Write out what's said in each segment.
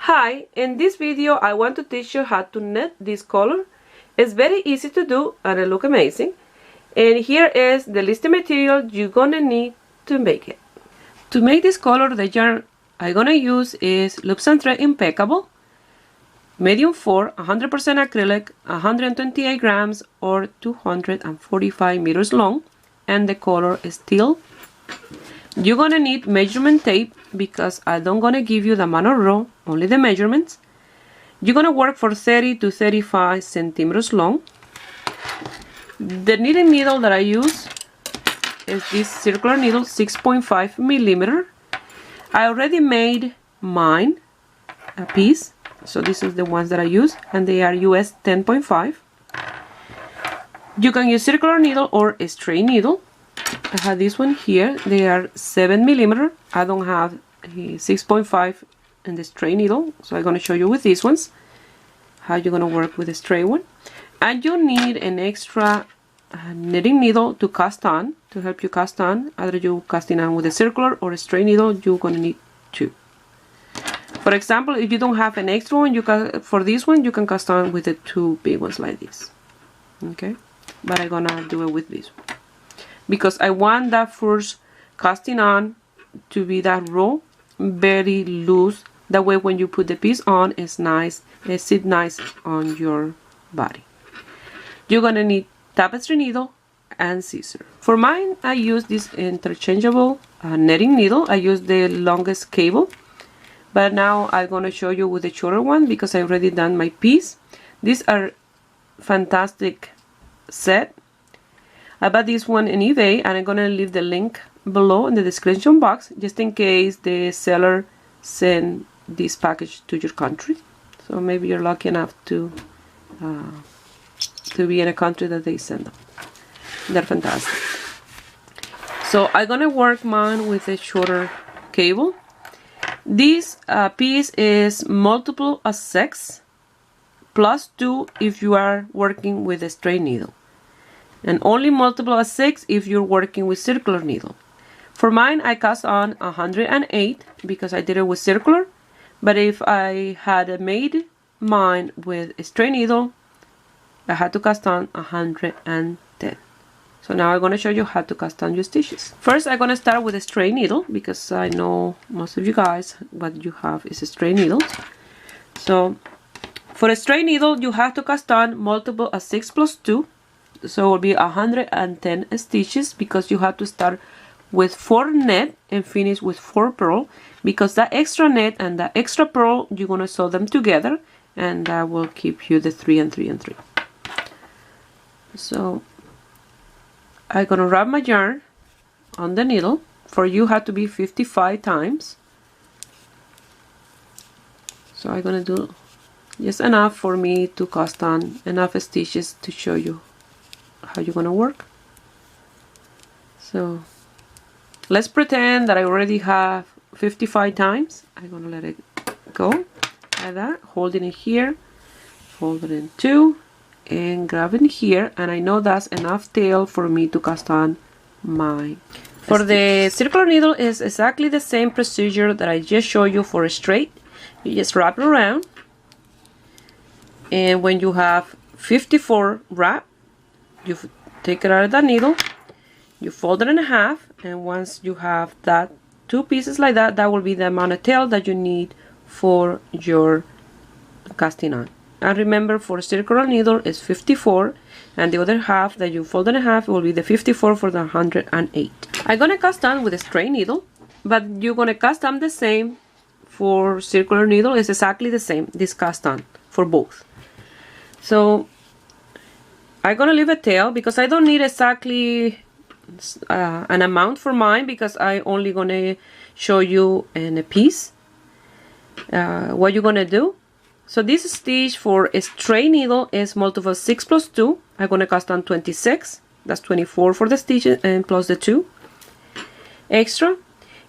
Hi, in this video I want to teach you how to knit this color. It's very easy to do and it looks amazing. And here is the list of material you're gonna need to make it. To make this color, the yarn I'm gonna use is Loops and Thread Impeccable, medium 4, 100% acrylic, 128 grams or 245 meters long, and the color is teal. You're gonna need measurement tape because I don't gonna give you the amount of row, only the measurements. You're gonna work for 30 to 35 centimeters long. The knitting needle that I use is this circular needle, 6.5 millimeter. I already made mine, a piece, so this is the ones that I use, and they are US 10.5. You can use circular needle or a straight needle. I have this one here, they are 7 millimeter. I don't have 6.5 in the straight needle, so I'm going to show you with these ones how you're going to work with a straight one. And you need an extra knitting needle to cast on, to help you cast on. Either you casting on with a circular or a straight needle, you're going to need two. For example, if you don't have an extra one, for this one you can cast on with the two big ones like this. Okay, but I'm gonna do it with this one because I want that first casting on to be that row very loose. That way when you put the piece on, it's nice, it sits nice on your body. You're gonna need tapestry needle and scissors. For mine, I use this interchangeable netting needle. I use the longest cable, but now I'm gonna show you with the shorter one because I already done my piece. These are fantastic set. I bought this one in eBay and I'm gonna leave the link below in the description box just in case the seller send this package to your country. So maybe you're lucky enough to be in a country that they send them. They're fantastic. So I'm gonna work mine with a shorter cable. This piece is multiple of 6 plus 2 if you are working with a straight needle, and only multiple of 6 if you're working with circular needle. For mine, I cast on 108 because I did it with circular, but if I had made mine with a straight needle, I had to cast on 110. So now I'm going to show you how to cast on your stitches. First, I'm going to start with a straight needle because I know most of you guys what you have is a straight needle. So for a straight needle, you have to cast on multiple of 6 plus 2. So it will be 110 stitches because you have to start with 4 net and finish with 4 purl, because that extra net and that extra purl, you're going to sew them together and that will keep you the 3 and 3 and 3. So I'm going to wrap my yarn on the needle. For you have to be 55 times. So I'm going to do just enough for me to cast on enough stitches to show you how you're going to work. So let's pretend that I already have 55 times. I'm going to let it go like that, holding it here, fold it in 2 and grab it here, and I know that's enough tail for me to cast on my For the circular needle is exactly the same procedure that I just showed you for a straight. You just wrap it around, and when you have 54 wrap, you take it out of that needle, you fold it in half, and once you have that 2 pieces like that, that will be the amount of tail that you need for your casting on. And remember, for a circular needle is 54, and the other half that you fold in half will be the 54 for the 108. I'm gonna cast on with a straight needle, but you're gonna cast on the same for circular needle. It's exactly the same, this cast on for both. So I'm gonna leave a tail because I don't need exactly an amount for mine because I only gonna show you in a piece what you're gonna do. So this stitch for a straight needle is multiple 6 plus 2. I'm gonna cast on 26. That's 24 for the stitches and plus the 2 extra.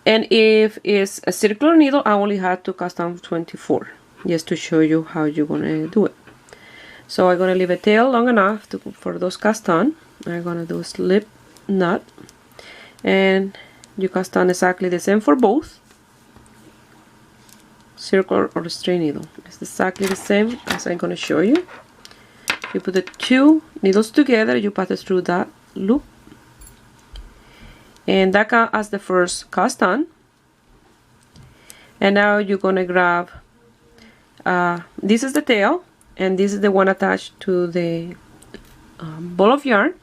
And if it's a circular needle, I only had to cast on 24 just to show you how you're gonna do it. So I'm gonna leave a tail long enough for those cast on. I'm gonna do a slip knot, and you cast on exactly the same for both. circular or straight needle. It's exactly the same as I'm going to show you. You put the two needles together, you pass it through that loop, and that counts as the first cast on. And now you're going to grab, this is the tail, and this is the one attached to the ball of yarn,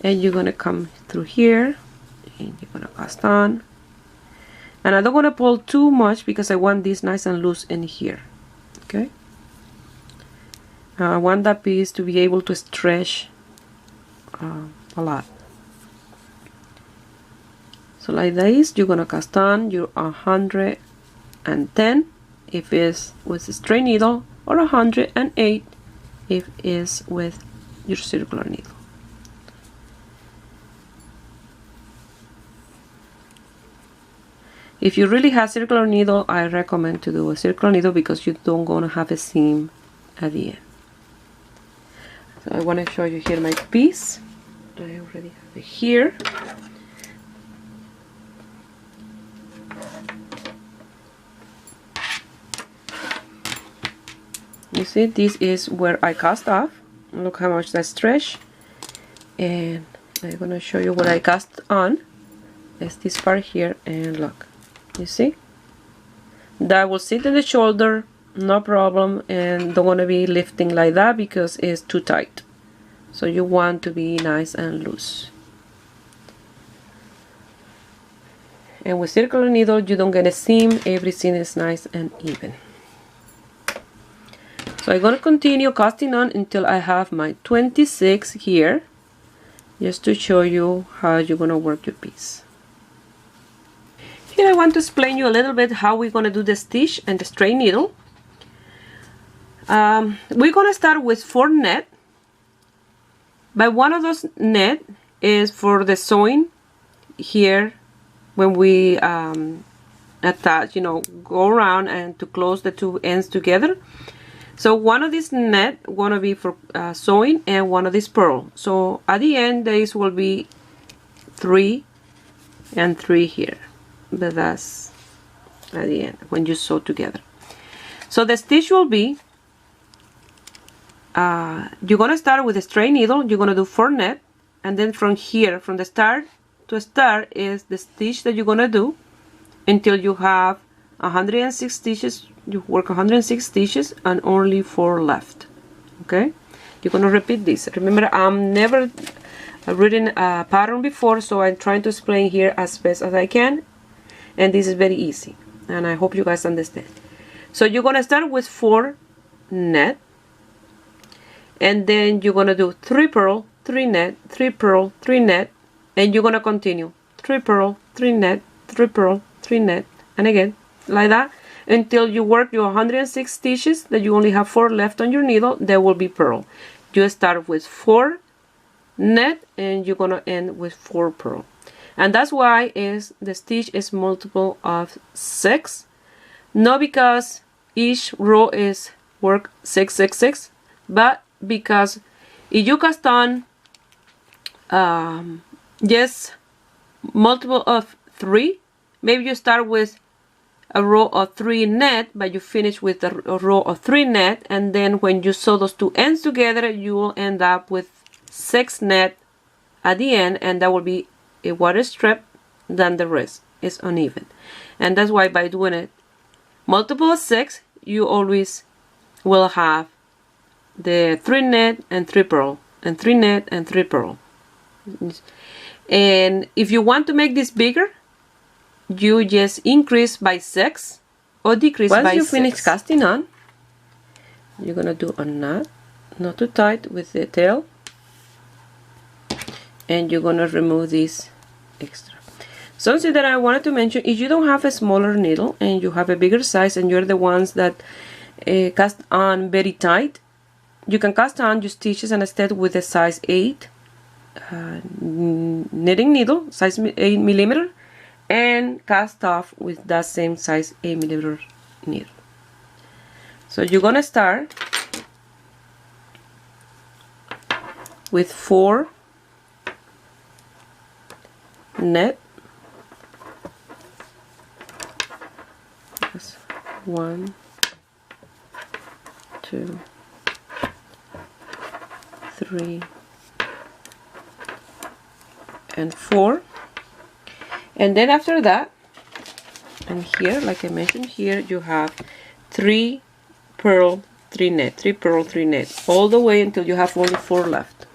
and you're going to come through here, and you're going to cast on. And I don't want to pull too much because I want this nice and loose in here. Okay, I want that piece to be able to stretch a lot. So like this, you're gonna cast on your 110 if it's with a straight needle, or 108 if it's with your circular needle. If you really have circular needle, I recommend to do a circular needle because you don't gonna have a seam at the end. So I want to show you here my piece. I already have it here. You see, this is where I cast off. Look how much that stretch. And I'm gonna show you what I cast on. It's this part here, and look. You see? That will sit in the shoulder, no problem, and don't want to be lifting like that because it's too tight. So you want to be nice and loose. And with circular needle, you don't get a seam. Everything is nice and even. So I'm going to continue casting on until I have my 26 here, just to show you how you're going to work your piece. Here I want to explain you a little bit how we're going to do the stitch and the straight needle. We're going to start with 4 net, but one of those net is for the sewing here when we attach, go around and to close the two ends together. So one of these net going to be for sewing, and one of these purl. So at the end, these will be 3 and 3 here. But that's at the end when you sew together. So the stitch will be, you're going to start with a straight needle. You're going to do 4 net, and then from here, from the start to start, is the stitch that you're going to do until you have 106 stitches. You work 106 stitches and only 4 left. Okay, you're going to repeat this. Remember, I'm never written a pattern before, so I'm trying to explain here as best as I can. And this is very easy, and I hope you guys understand. So you're going to start with 4 net, and then you're going to do 3 purl, 3 net, 3 purl, 3 net, and you're going to continue 3 purl, 3 net, 3 purl, 3 net, and again like that until you work your 106 stitches that you only have 4 left on your needle. There will be purl. You start with 4 net and you're going to end with 4 purl. And that's why the stitch is multiple of 6. Not because each row is work 6, 6, 6, but because if you cast on just multiple of 3, maybe you start with a row of 3 net, but you finish with a row of 3 net, and then when you sew those two ends together, you will end up with 6 net at the end, and that will be a water strip. Then the rest is uneven, and that's why by doing it multiple of 6, you always will have the 3 net and 3 purl, and 3 net and 3 purl. And if you want to make this bigger, you just increase by 6 or decrease by 6. Once you finish casting on, you're gonna do a knot, not too tight with the tail, and you're gonna remove this extra. Something that I wanted to mention, if you don't have a smaller needle and you have a bigger size and you're the ones that cast on very tight, you can cast on your stitches and instead with a size 8 knitting needle, size 8 millimeter, and cast off with that same size 8 millimeter needle. So you're gonna start with 4 net. 1, 2, 3, and 4. And then after that, and here, like I mentioned here, you have 3 purl, 3 net, 3 purl, 3 net, all the way until you have only 4 left.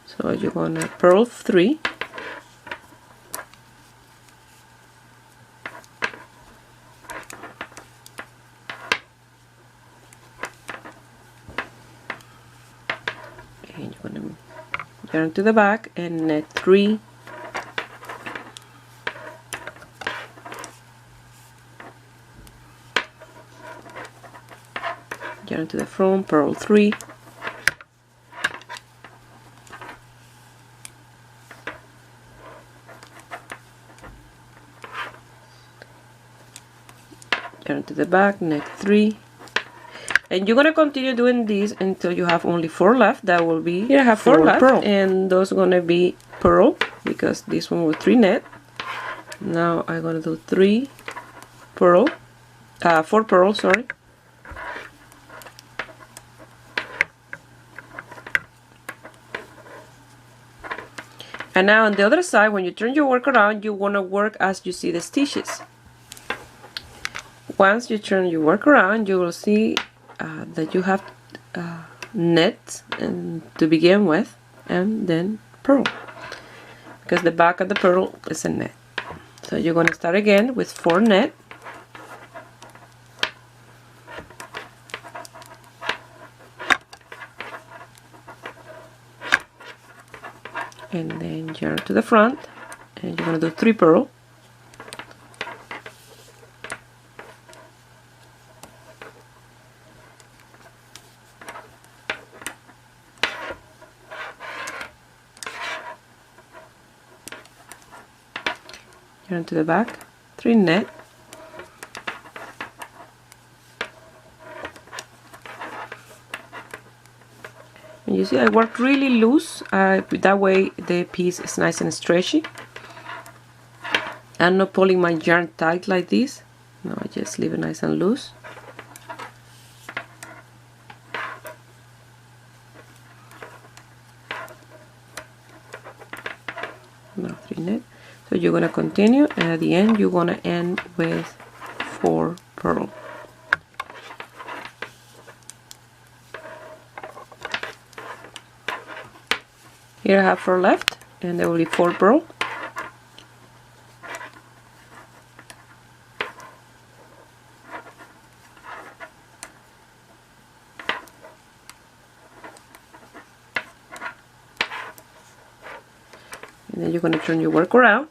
So you're gonna purl 3, and you're gonna turn to the back and net 3, turn to the front, purl 3, turn to the back, net 3, and you're gonna continue doing this until you have only 4 left. That will be, here I have 4 left, purl, and those are gonna be purl because this one was 3 net. Now I'm gonna do 3 purl, 4 purl, sorry. And now on the other side, when you turn your work around, you want to work as you see the stitches. Once you turn your work around, you will see that you have net to begin with, and then purl, because the back of the purl is a net. So you're going to start again with 4 net, and then turn to the front, and you're going to do 3 purl, turn to the back, 3 net, and you see I work really loose, that way the piece is nice and stretchy. I'm not pulling my yarn tight like this, no, I just leave it nice and loose. Now 3 net. So you're going to continue, and at the end you're going to end with 4 purl. Here I have 4 left, and there will be 4 purl. And then you're going to turn your work around.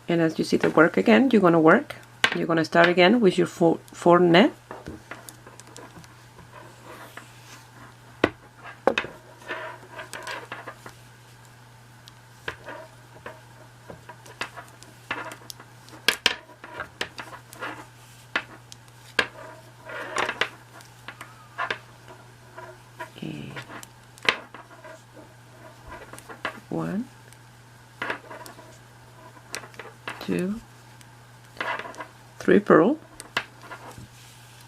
And as you see the work again, you're going to work. You're going to start again with your 4 net. And 1, 2, 3 purl.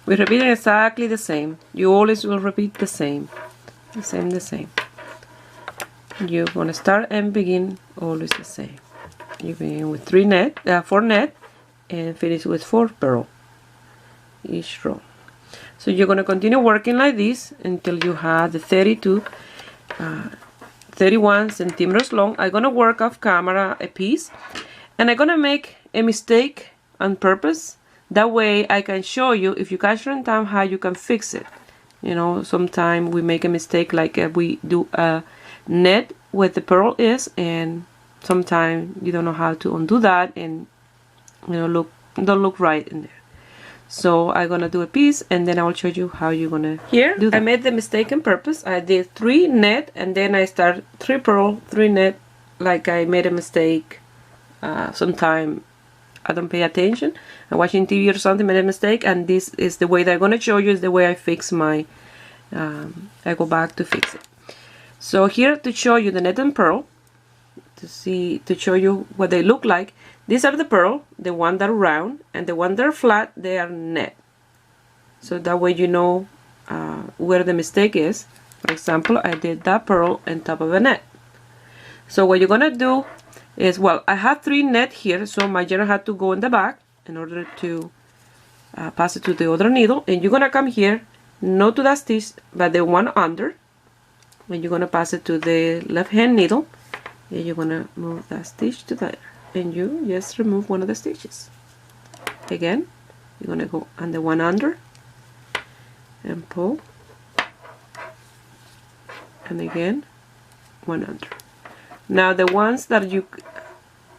We repeat exactly the same. You always will repeat the same. The same. You're going to start and begin always the same. You begin with 4 net, and finish with 4 purl each row. So you're going to continue working like this until you have the 31 centimeters long. I'm going to work off camera a piece, and I'm going to make a mistake on purpose. That way I can show you, if you catch it in time, how you can fix it. You know, sometimes we make a mistake, like we do a net where the purl is, and sometimes you don't know how to undo that, and you know, don't look right in there. So I'm gonna do a piece, and then I will show you how you're gonna do that. I made the mistake on purpose. I did 3 net, and then I start 3 purl, 3 net, like I made a mistake. Sometime I don't pay attention. I'm watching TV or something, made a mistake, and this is the way that I'm gonna show you, is the way I fix my I go back to fix it. So here, to show you the net and purl, to show you what they look like. These are the purl, the one that are round, and the one that are flat, they are net. So that way you know where the mistake is. For example, I did that purl on top of a net. So what you're gonna do is, well, I have 3 net here, so my yarn had to go in the back in order to pass it to the other needle, and you're gonna come here, not to that stitch, but the one under, and you're gonna pass it to the left hand needle, and you're gonna move that stitch to there, and you just remove one of the stitches. Again, you're gonna go on the one under and pull, and again one under. Now the ones that you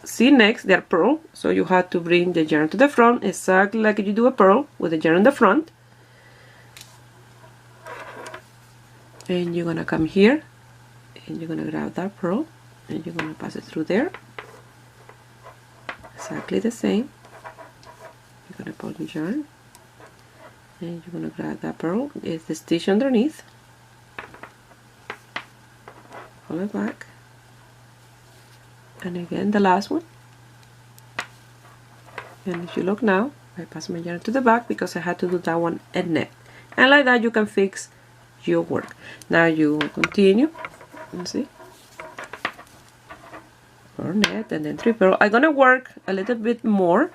see next, they're purl, so you have to bring the yarn to the front, exactly like you do a purl with the yarn in the front, and you're gonna come here and you're gonna grab that purl and you're gonna pass it through there, exactly the same. You're gonna pull the yarn and you're gonna grab that purl, it's the stitch underneath, pull it back, and again the last one. And if you look now, I pass my yarn to the back because I had to do that one at net, and like that you can fix your work. Now you continue, and see, 4 net and then 3 purl. I'm gonna work a little bit more,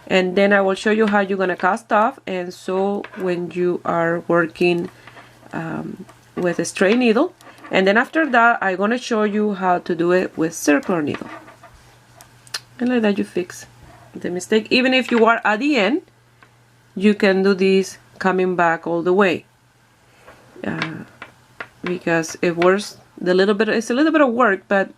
and then I will show you how you're gonna cast off and sew when you are working with a straight needle. And then after that, I'm gonna show you how to do it with circular needle. And like that you fix the mistake. Even if you are at the end, you can do this coming back all the way. Because it works it's a little bit of work, but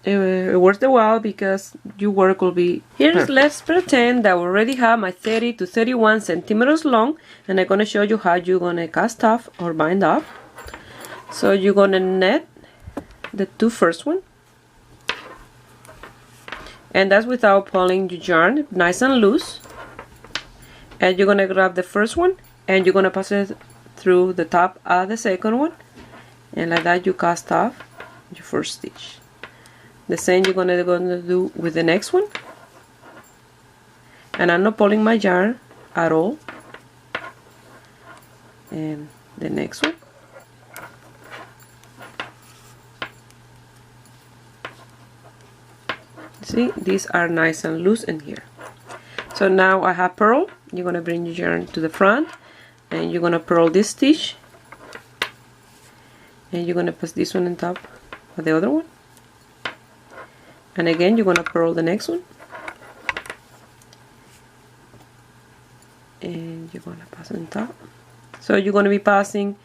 it works a while because your work will be here. Let's pretend that we already have my 30 to 31 centimeters long, and I'm gonna show you how you're gonna cast off or bind off. So you're gonna net the 2 first one, and that's without pulling your yarn, nice and loose. And you're gonna grab the first one and you're gonna pass it through the top of the second one, and like that you cast off your first stitch. The same you're gonna do with the next one, and I'm not pulling my yarn at all. And the next one, see, these are nice and loose in here. So now I have purl. You're gonna bring your yarn to the front and you're gonna purl this stitch, and you're gonna pass this one on top of the other one, and again you're gonna purl the next one, and you're gonna pass on top. So you're gonna be passing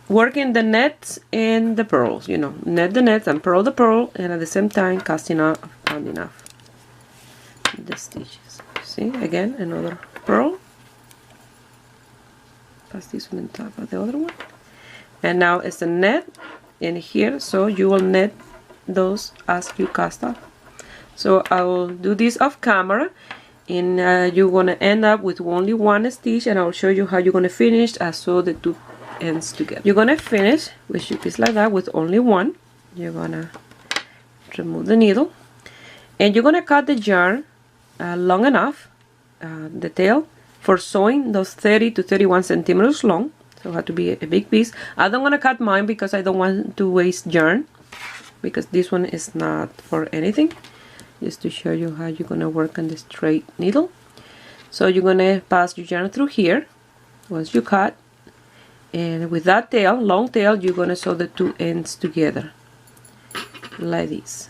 working the nets and the purls, you know, net the nets and purl the purl, and at the same time casting off, rounding off the stitches. See, again another purl, pass this one on top of the other one, and now it's a net in here, so you will net those as you cast off. So I will do this off camera, and you're gonna end up with only 1 stitch, and I'll show you how you're gonna finish and sew the 2 ends together. You're gonna finish with your piece like that with only 1. You're gonna remove the needle, and you're gonna cut the yarn long enough, the tail, for sewing those 30 to 31 centimeters long. So it has to be a big piece. I don't want to cut mine because I don't want to waste yarn, because this one is not for anything, just to show you how you're gonna work on the straight needle. So you're gonna pass your yarn through here once you cut, and with that tail, long tail, you're gonna sew the 2 ends together like this.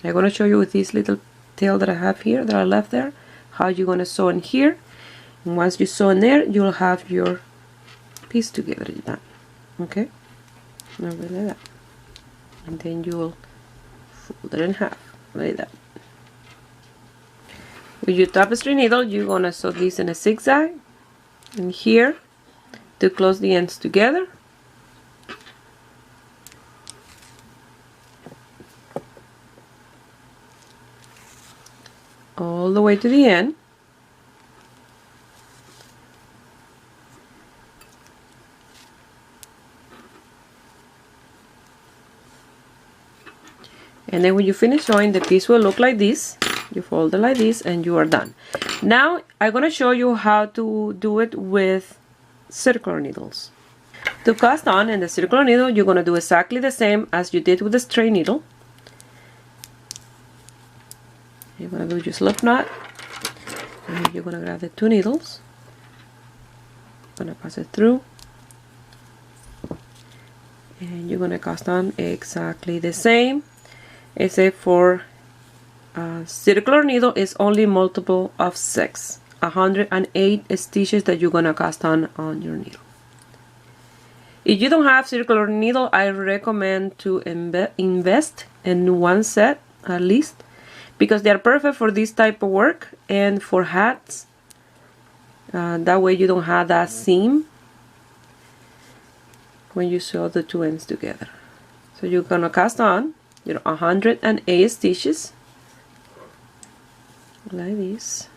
I'm gonna show you with this little tail that I have here, that I left there, how you're gonna sew in here, and once you sew in there, you'll have your piece together done. Okay, now like that, and then you will fold it in half like that. With your tapestry needle, you're gonna sew this in a zigzag in here to close the ends together, all the way to the end. And then when you finish sewing, the piece will look like this. You fold it like this and you are done. Now I'm going to show you how to do it with circular needles. To cast on in the circular needle, you're going to do exactly the same as you did with the straight needle. You're going to do your slip knot, and you're going to grab the 2 needles, going to pass it through, and you're going to cast on exactly the same, except for circular needle is only multiple of 6, 108 stitches that you're going to cast on your needle. If you don't have circular needle, I recommend to invest in 1 set at least, because they are perfect for this type of work and for hats. That way you don't have that seam when you sew the 2 ends together. So you're gonna cast on 108 stitches like this.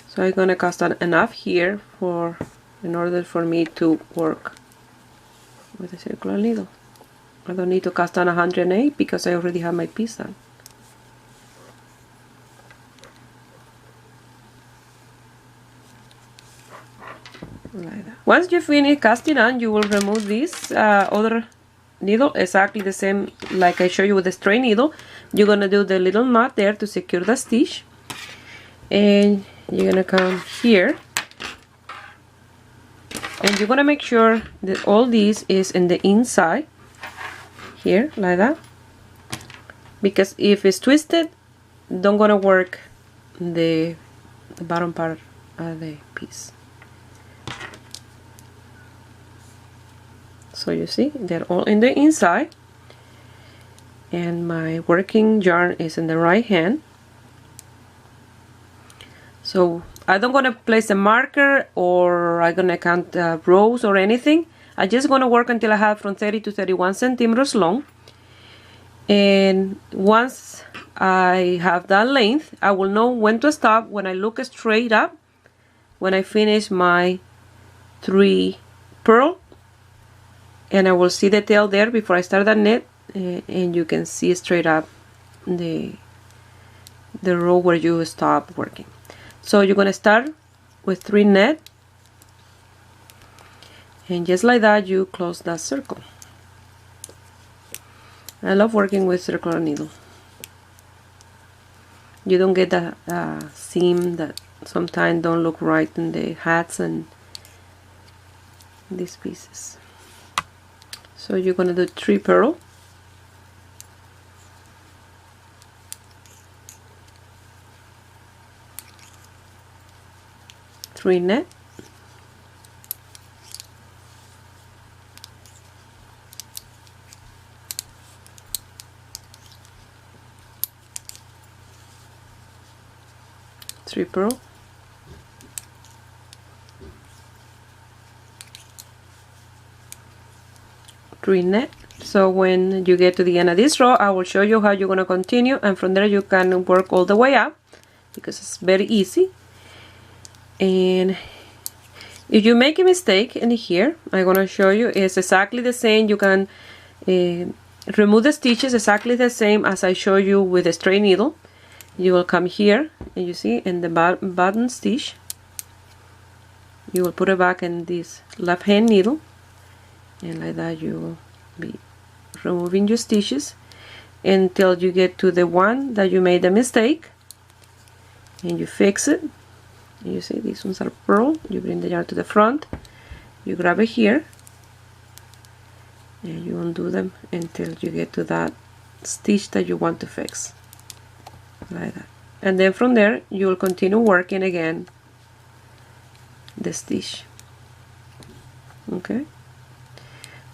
So I'm gonna cast on enough here in order for me to work with a circular needle. I don't need to cast on 108 because I already have my piece done. Like that. Once you finish casting on, you will remove this other needle exactly the same like I showed you with the straight needle. You're gonna do the little knot there to secure the stitch, and you're gonna come here and you're gonna make sure that all this is in the inside here like that, because if it's twisted, don't gonna work the bottom part of the piece. So you see they're all in the inside, and my working yarn is in the right hand. So I don't gonna place a marker or I'm gonna count rows or anything. I'm just gonna work until I have from 30 to 31 centimeters long. And once I have that length, I will know when to stop when I look straight up when I finish my 3 purl, and I will see the tail there before I start that knit, and you can see straight up the row where you stop working. So you're gonna start with 3 net, and just like that you close that circle. I love working with circular needle. You don't get that seam that sometimes don't look right in the hats and these pieces. So you're gonna do 3 purl, three net, three purl, three net. So when you get to the end of this row, I will show you how you're going to continue, and from there you can work all the way up because it's very easy. And if you make a mistake in here, I'm going to show you it's exactly the same. You can remove the stitches exactly the same as I show you with a straight needle. You will come here and you see in the bottom stitch, you will put it back in this left hand needle, and like that you will be removing your stitches until you get to the one that you made a mistake, and you fix it. You see these ones are purl. You bring the yarn to the front, you grab it here, and you undo them until you get to that stitch that you want to fix, like that. And then from there you will continue working again the stitch. Okay,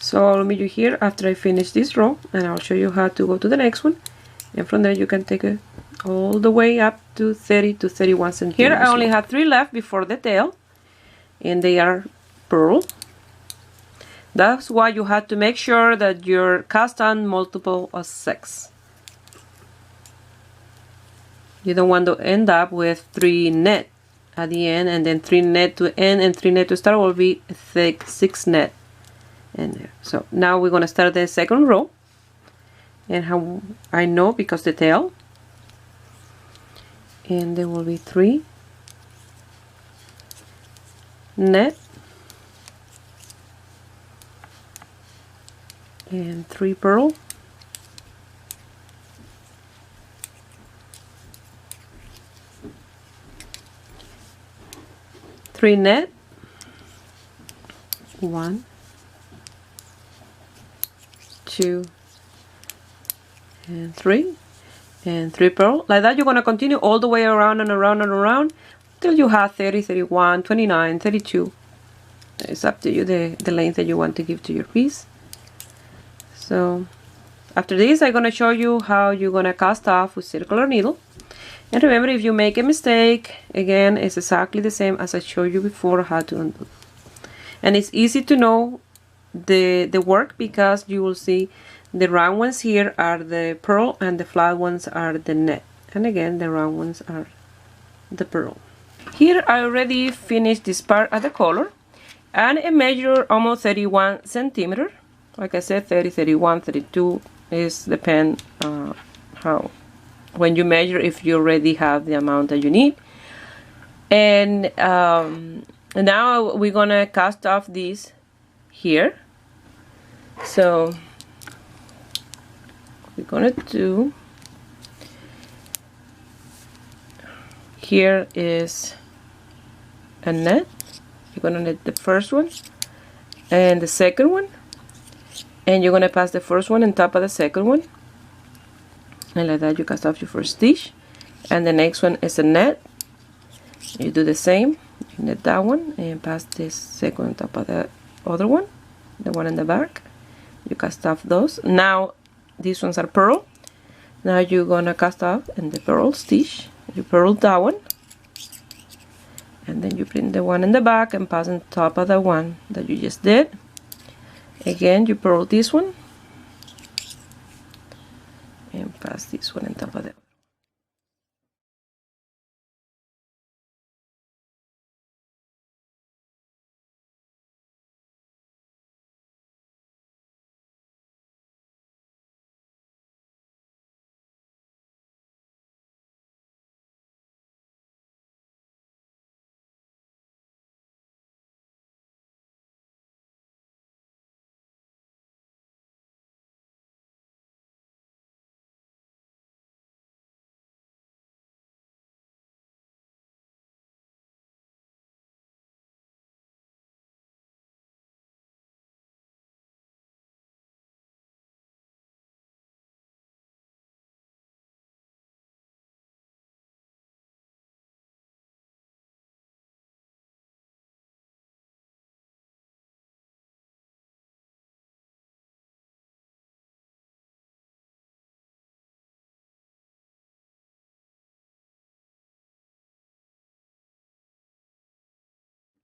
so I'll meet you here after I finish this row, and I'll show you how to go to the next one, and from there you can take it all the way up to 30 to 31 centimeters. Here I only have 3 left before the tail, and they are purl. That's why you have to make sure that your cast on multiple of 6. You don't want to end up with 3 net at the end, and then 3 net to end and 3 net to start will be 6 net and there. So now we're going to start the second row, and how I know, because the tail, and there will be 3 net and 3 purl, three net, 1, 2, and 3, and 3 purl. Like that, you're going to continue all the way around and around and around till you have 30, 31, 29, 32. It's up to you the length that you want to give to your piece. So after this, I'm going to show you how you're going to cast off with circular needle. And remember, if you make a mistake, again, it's exactly the same as I showed you before how to undo. And it's easy to know the work, because you will see the round ones here are the purl and the flat ones are the net. And again, the round ones are the purl. Here I already finished this part of the collar, and I measure almost 31 centimeters. Like I said, 30, 31, 32 is depend how, when you measure, if you already have the amount that you need. And now we're gonna cast off this here. So we're gonna do, here is a net. You're gonna net the first one and the second one, and you're gonna pass the first one on top of the second one, and like that you cast off your first stitch. And the next one is a net. You do the same, you net that one and pass this second on top of the other one, the one in the back. You cast off those. Now these ones are purl. Now you're gonna cast off in the purl stitch. You purl that one, and then you bring the one in the back and pass on top of the one that you just did. Again, you purl this one and pass this one on top of the other.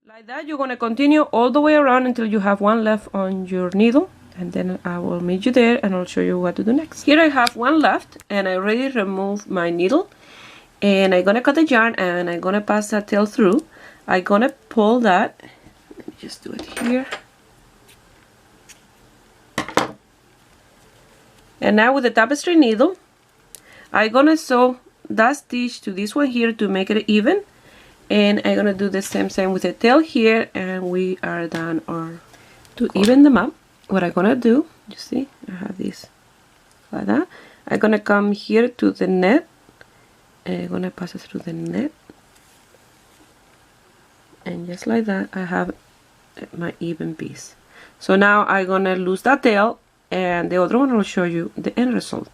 Like that, you're going to continue all the way around until you have one left on your needle, and then I will meet you there and I'll show you what to do next. Here I have one left, and I already removed my needle, and I'm going to cut the yarn and I'm going to pass that tail through. I'm going to pull that. Let me just do it here. And now with the tapestry needle, I'm going to sew that stitch to this one here to make it even. And I'm gonna do the same with the tail here, and we are done. Or to even them up, what I'm gonna do, you see, I have this like that. I'm gonna come here to the net, and I'm gonna pass it through the net, and just like that, I have my even piece. So now I'm gonna lose that tail, and the other one will show you the end result.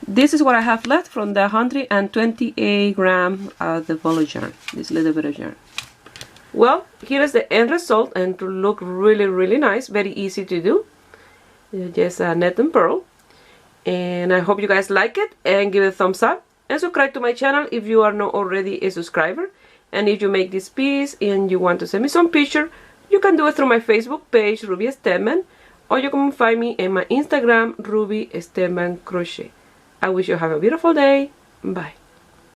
This is what I have left from the 128 gram of the Fallow yarn, this little bit of yarn. Well, here is the end result, and to look really nice, very easy to do. Just net and purl. And I hope you guys like it, and give it a thumbs up, and subscribe to my channel if you are not already a subscriber. And if you make this piece and you want to send me some picture, you can do it through my Facebook page, Ruby Stedman, or you can find me in my Instagram, Ruby Stedman Crochet. I wish you have a beautiful day. Bye.